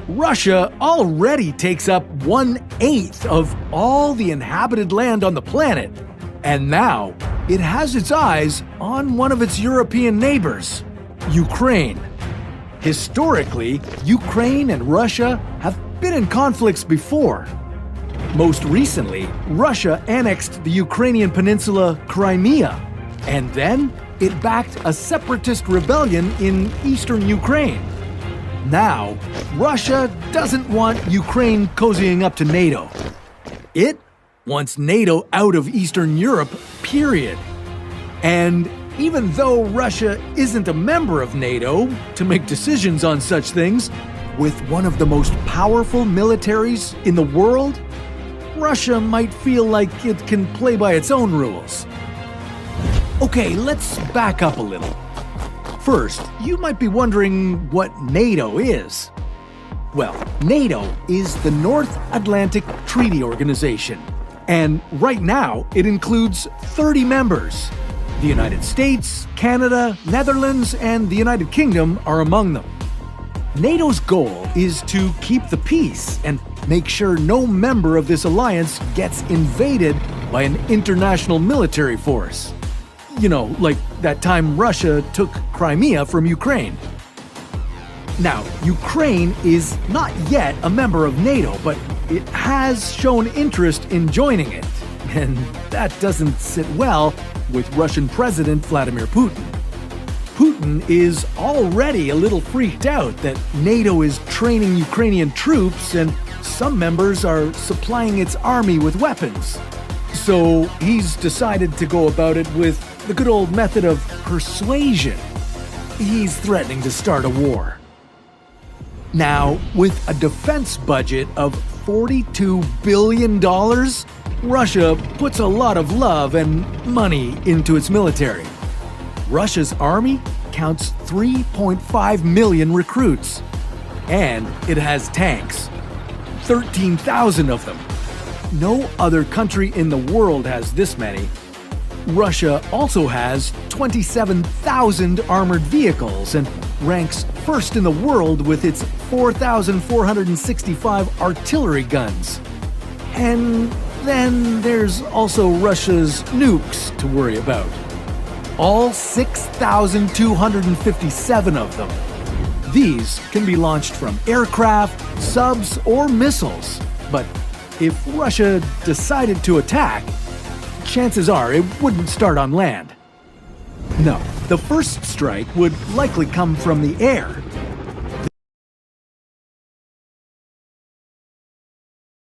Russia already takes up 1/8 of all the inhabited land on the planet, and now it has its eyes on one of its European neighbors, Ukraine. Historically, Ukraine and Russia have been in conflicts before. Most recently, Russia annexed the Ukrainian peninsula Crimea, and then it backed a separatist rebellion in eastern Ukraine. Now, Russia doesn't want Ukraine cozying up to NATO. It wants NATO out of Eastern Europe, period. And even though Russia isn't a member of NATO to make decisions on such things, with one of the most powerful militaries in the world, Russia might feel like it can play by its own rules. Okay, let's back up a little. First, you might be wondering what NATO is. Well, NATO is the North Atlantic Treaty Organization, and right now it includes 30 members. The United States, Canada, Netherlands, and the United Kingdom are among them. NATO's goal is to keep the peace and make sure no member of this alliance gets invaded by an international military force. You know, like that time Russia took Crimea from Ukraine. Now, Ukraine is not yet a member of NATO, but it has shown interest in joining it. And that doesn't sit well with Russian President Vladimir Putin. Putin is already a little freaked out that NATO is training Ukrainian troops and some members are supplying its army with weapons. So he's decided to go about it with the good old method of persuasion. He's threatening to start a war. Now, with a defense budget of $42 billion, Russia puts a lot of love and money into its military. Russia's army counts 3.5 million recruits. And it has tanks. 13,000 of them. No other country in the world has this many. Russia also has 27,000 armored vehicles and ranks first in the world with its 4,465 artillery guns. And then there's also Russia's nukes to worry about. All 6,257 of them. These can be launched from aircraft, subs, or missiles. But if Russia decided to attack, chances are it wouldn't start on land. No, the first strike would likely come from the air,